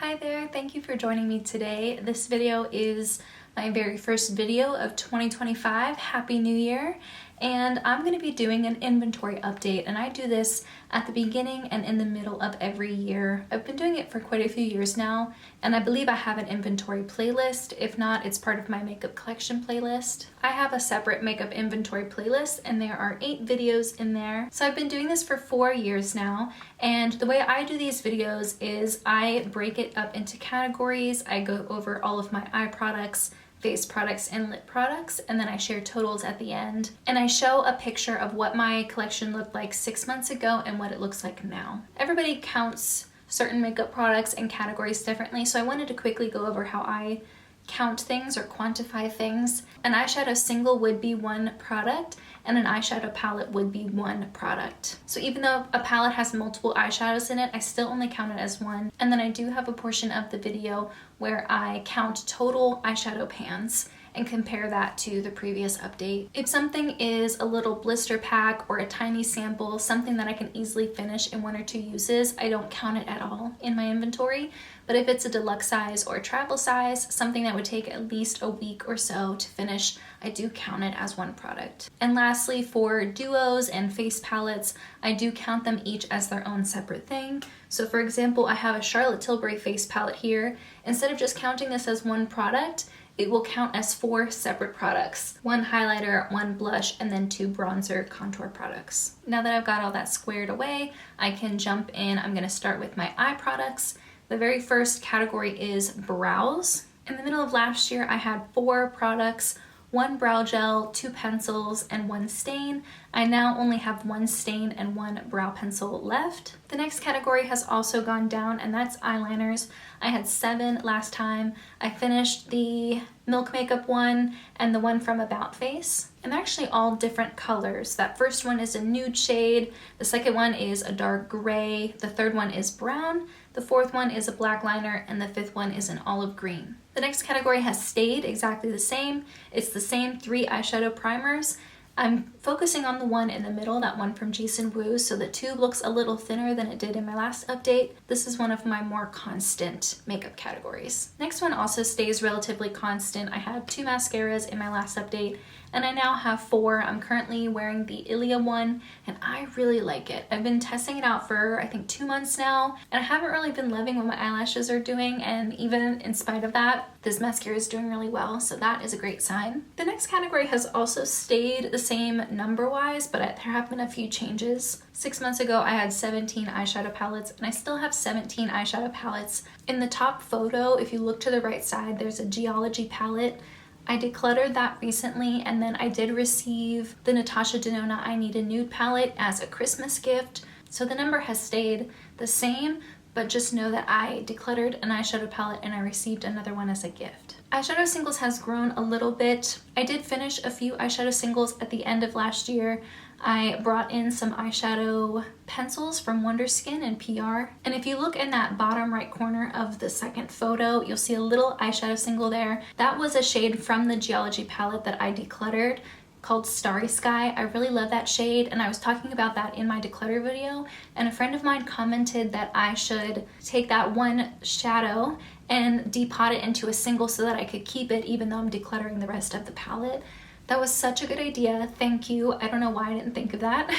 Hi there, thank you for joining me today. This video is my very first video of 2025. Happy New Year! And I'm going to be doing an inventory update, and I do this at the beginning and in the middle of every year. I've been doing it for quite a few years now, and I believe I have an inventory playlist. If not, it's part of my makeup collection playlist. I have a separate makeup inventory playlist, and there are 8 videos in there. So I've been doing this for 4 years now, and the way I do these videos is I break it up into categories. I go over all of my eye products, face products, and lip products, and then I share totals at the end. And I show a picture of what my collection looked like 6 months ago and what it looks like now. Everybody counts certain makeup products and categories differently, so I wanted to quickly go over how I count things or quantify things. An eyeshadow single would be one product, and an eyeshadow palette would be one product. So even though a palette has multiple eyeshadows in it, I still only count it as one. And then I do have a portion of the video where I count total eyeshadow pans and compare that to the previous update. If something is a little blister pack or a tiny sample, something that I can easily finish in 1 or 2 uses, I don't count it at all in my inventory. But if it's a deluxe size or a travel size, something that would take at least a week or so to finish, I do count it as one product. And lastly, for duos and face palettes, I do count them each as their own separate thing. So for example, I have a Charlotte Tilbury face palette here. Instead of just counting this as one product, it will count as 4 separate products. 1 highlighter, 1 blush, and then 2 bronzer contour products. Now that I've got all that squared away, I can jump in. I'm gonna start with my eye products. The very first category is brows. In the middle of last year, I had 4 products, 1 brow gel, 2 pencils, and 1 stain. I now only have 1 stain and 1 brow pencil left. The next category has also gone down, and that's eyeliners. I had 7 last time. I finished the Milk Makeup one and the one from About Face. And they're actually all different colors. That first one is a nude shade. The second one is a dark gray. The third one is brown. The fourth one is a black liner, and the 5th one is an olive green. The next category has stayed exactly the same. It's the same 3 eyeshadow primers. I'm focusing on the one in the middle, that one from Jason Wu, so the tube looks a little thinner than it did in my last update. This is one of my more constant makeup categories. Next one also stays relatively constant. I had 2 mascaras in my last update, and I now have 4. I'm currently wearing the Ilia one, and I really like it. I've been testing it out for I think 2 months now, and I haven't really been loving what my eyelashes are doing, and even in spite of that, this mascara is doing really well, so that is a great sign. The next category has also stayed the same number-wise, but there have been a few changes. 6 months ago, I had 17 eyeshadow palettes, and I still have 17 eyeshadow palettes. In the top photo, if you look to the right side, there's a Geology palette. I decluttered that recently, and then I did receive the Natasha Denona I Need a Nude palette as a Christmas gift. So the number has stayed the same, but just know that I decluttered an eyeshadow palette and I received another one as a gift. Eyeshadow singles has grown a little bit. I did finish a few eyeshadow singles at the end of last year. I brought in some eyeshadow pencils from Wonder Skin and PR. And if you look in that bottom right corner of the second photo, you'll see a little eyeshadow single there. That was a shade from the Geology palette that I decluttered, called Starry Sky. I really love that shade, and I was talking about that in my declutter video, and a friend of mine commented that I should take that one shadow and depot it into a single so that I could keep it even though I'm decluttering the rest of the palette. That was such a good idea. Thank you. I don't know why I didn't think of that.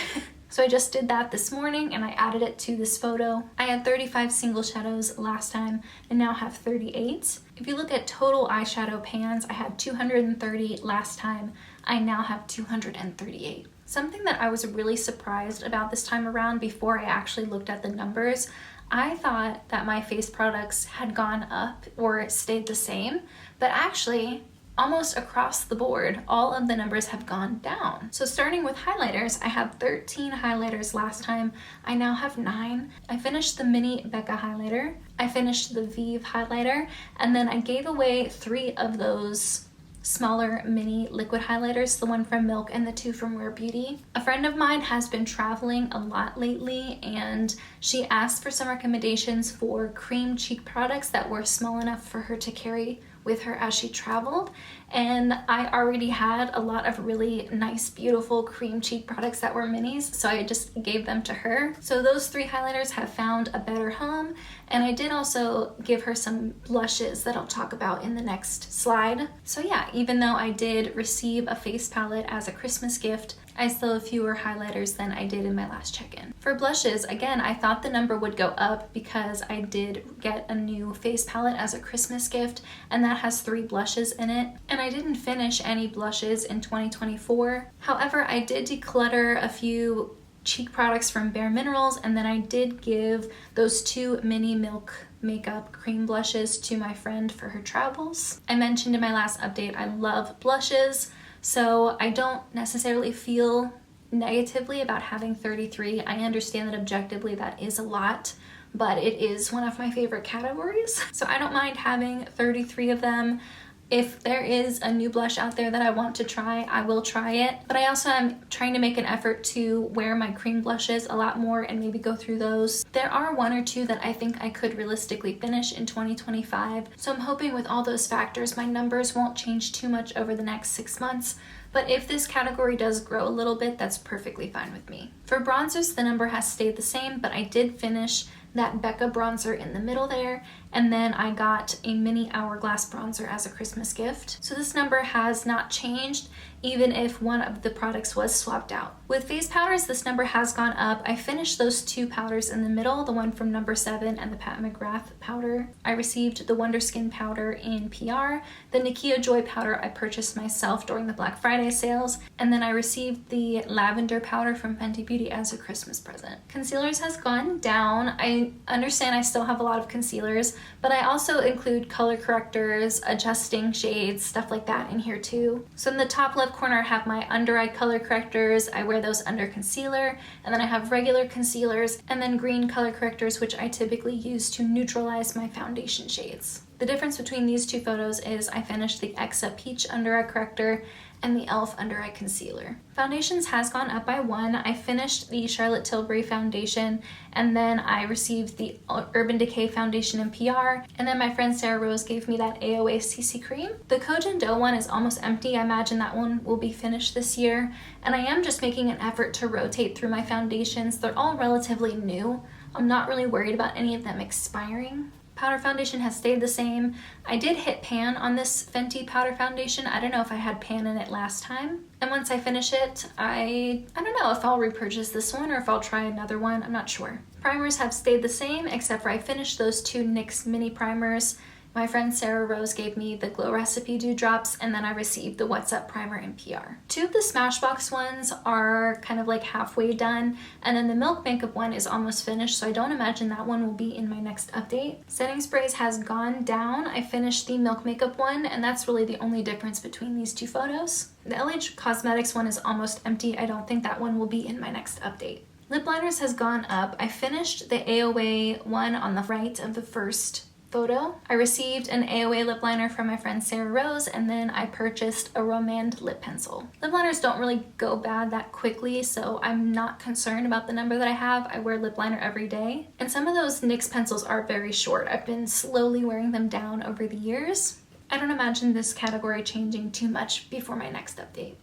So I just did that this morning and I added it to this photo. I had 35 single shadows last time and now have 38. If you look at total eyeshadow pans, I had 230 last time. I now have 238. Something that I was really surprised about this time around before I actually looked at the numbers, I thought that my face products had gone up or stayed the same, but actually almost across the board, all of the numbers have gone down. So starting with highlighters, I had 13 highlighters last time. I now have 9. I finished the Mini Becca highlighter. I finished the Vive highlighter, and then I gave away 3 of those smaller mini liquid highlighters, the one from Milk and the 2 from Rare Beauty. A friend of mine has been traveling a lot lately, and she asked for some recommendations for cream cheek products that were small enough for her to carry with her as she traveled, and I already had a lot of really nice, beautiful cream cheek products that were minis, so I just gave them to her. So those 3 highlighters have found a better home, and I did also give her some blushes that I'll talk about in the next slide. So yeah, even though I did receive a face palette as a Christmas gift, I still have fewer highlighters than I did in my last check-in. For blushes, again, I thought the number would go up because I did get a new face palette as a Christmas gift, and that has 3 blushes in it. And I didn't finish any blushes in 2024. However, I did declutter a few cheek products from Bare Minerals, and then I did give those 2 mini Milk Makeup cream blushes to my friend for her travels. I mentioned in my last update I love blushes, so I don't necessarily feel negatively about having 33. I understand that objectively that is a lot, but it is one of my favorite categories. So I don't mind having 33 of them. If there is a new blush out there that I want to try, I will try it. But I also am trying to make an effort to wear my cream blushes a lot more and maybe go through those. There are 1 or 2 that I think I could realistically finish in 2025. So I'm hoping with all those factors, my numbers won't change too much over the next 6 months. But if this category does grow a little bit, that's perfectly fine with me. For bronzers, the number has stayed the same, but I did finish that Becca bronzer in the middle there, and then I got a mini Hourglass bronzer as a Christmas gift. So this number has not changed, even if one of the products was swapped out. With face powders, this number has gone up. I finished those 2 powders in the middle, the one from number 7 and the Pat McGrath powder. I received the Wonder Skin powder in PR, the Nikia Joy powder I purchased myself during the Black Friday sales, and then I received the lavender powder from Fenty Beauty as a Christmas present. Concealers has gone down. I understand I still have a lot of concealers, but I also include color correctors, adjusting shades, stuff like that in here too. So in the top left corner, I have my under eye color correctors. I wear those under concealer, and then I have regular concealers, and then green color correctors, which I typically use to neutralize my foundation shades. The difference between these 2 photos is I finished the Exa Peach under eye corrector and the e.l.f. under eye concealer. Foundations has gone up by 1. I finished the Charlotte Tilbury foundation, and then I received the Urban Decay foundation in PR, and then my friend Sarah Rose gave me that AOA CC cream. The Kojan Dough one is almost empty. I imagine that one will be finished this year, and I am just making an effort to rotate through my foundations. They're all relatively new. I'm not really worried about any of them expiring. Powder foundation has stayed the same. I did hit pan on this Fenty powder foundation. I don't know if I had pan in it last time. And once I finish it, I don't know if I'll repurchase this one or if I'll try another one. I'm not sure. Primers have stayed the same, except for I finished those 2 NYX mini primers. My friend Sarah Rose gave me the Glow Recipe Dewdrops, and then I received the What's Up primer in PR. 2 of the Smashbox ones are kind of like halfway done, and then the Milk Makeup one is almost finished, so I don't imagine that one will be in my next update. Setting sprays has gone down. I finished the Milk Makeup one, and that's really the only difference between these 2 photos. The LH Cosmetics one is almost empty. I don't think that one will be in my next update. Lip liners has gone up. I finished the AOA one on the right of the first photo. I received an AOA lip liner from my friend Sarah Rose, and then I purchased a Romand lip pencil. Lip liners don't really go bad that quickly, so I'm not concerned about the number that I have. I wear lip liner every day, and some of those NYX pencils are very short. I've been slowly wearing them down over the years. I don't imagine this category changing too much before my next update.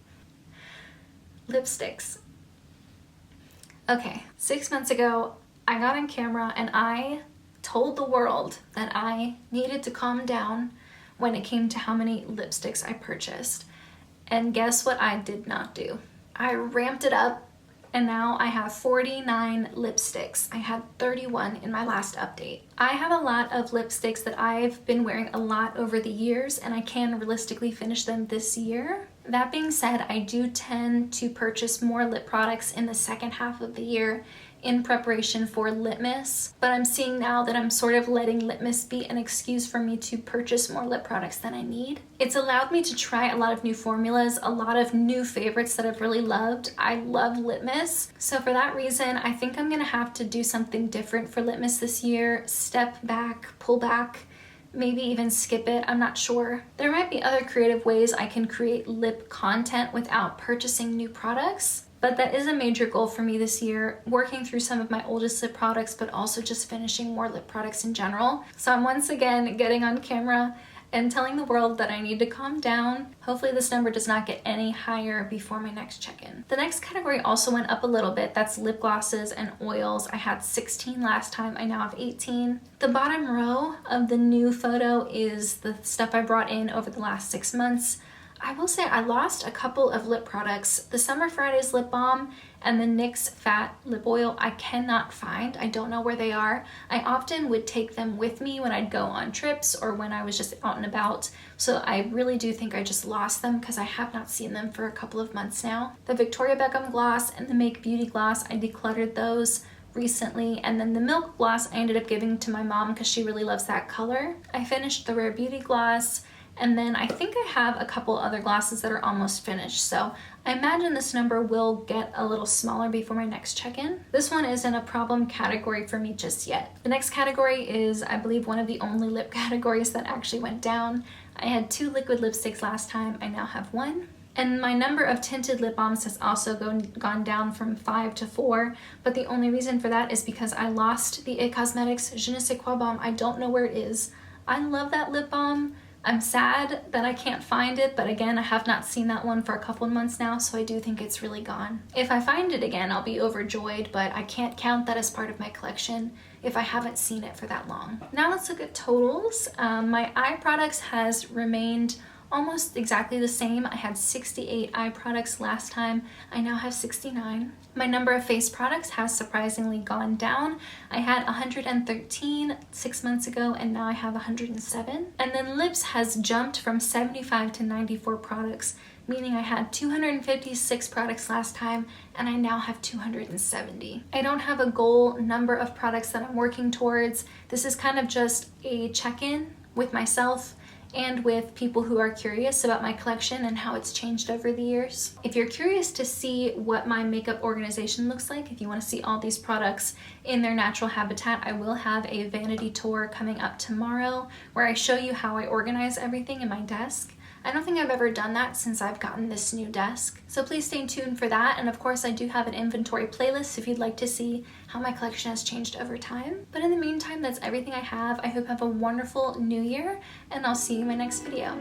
Lipsticks. Okay, 6 months ago, I got on camera and I told the world that I needed to calm down when it came to how many lipsticks I purchased. And guess what I did not do? I ramped it up, and now I have 49 lipsticks. I had 31 in my last update. I have a lot of lipsticks that I've been wearing a lot over the years, and I can realistically finish them this year. That being said, I do tend to purchase more lip products in the second half of the year in preparation for Litmus, but I'm seeing now that I'm sort of letting Litmus be an excuse for me to purchase more lip products than I need. It's allowed me to try a lot of new formulas, a lot of new favorites that I've really loved. I love Litmus, so for that reason, I think I'm gonna have to do something different for Litmus this year. Step back, pull back, maybe even skip it, I'm not sure. There might be other creative ways I can create lip content without purchasing new products, but that is a major goal for me this year, working through some of my oldest lip products, but also just finishing more lip products in general. So I'm once again getting on camera and telling the world that I need to calm down. Hopefully this number does not get any higher before my next check-in. The next category also went up a little bit. That's lip glosses and oils. I had 16 last time. I now have 18. The bottom row of the new photo is the stuff I brought in over the last 6 months. I will say I lost a couple of lip products. The Summer Fridays lip balm and the NYX Fat Lip Oil I cannot find. I don't know where they are. I often would take them with me when I'd go on trips or when I was just out and about. So I really do think I just lost them because I have not seen them for a couple of months now. The Victoria Beckham gloss and the Make Beauty gloss, I decluttered those recently, and then the Milk gloss I ended up giving to my mom because she really loves that color. I finished the Rare Beauty gloss, and then I think I have a couple other glosses that are almost finished, so I imagine this number will get a little smaller before my next check-in. This one isn't a problem category for me just yet. The next category is, I believe, one of the only lip categories that actually went down. I had 2 liquid lipsticks last time, I now have 1. And my number of tinted lip balms has also gone down from 5 to 4, but the only reason for that is because I lost the IT Cosmetics Je ne sais quoi balm. I don't know where it is. I love that lip balm. I'm sad that I can't find it, but again, I have not seen that one for a couple of months now, so I do think it's really gone. If I find it again, I'll be overjoyed, but I can't count that as part of my collection if I haven't seen it for that long. Now let's look at totals. My eye products has remained almost exactly the same. I had 68 eye products last time. I now have 69. My number of face products has surprisingly gone down. I had 113 6 months ago, and now I have 107. And then lips has jumped from 75 to 94 products, meaning I had 256 products last time, and I now have 270. I don't have a goal number of products that I'm working towards. This is kind of just a check-in with myself and with people who are curious about my collection and how it's changed over the years. If you're curious to see what my makeup organization looks like, if you want to see all these products in their natural habitat, I will have a vanity tour coming up tomorrow where I show you how I organize everything in my desk. I don't think I've ever done that since I've gotten this new desk. So please stay tuned for that. And of course, I do have an inventory playlist if you'd like to see how my collection has changed over time. But in the meantime, that's everything I have. I hope you have a wonderful new year, and I'll see you in my next video.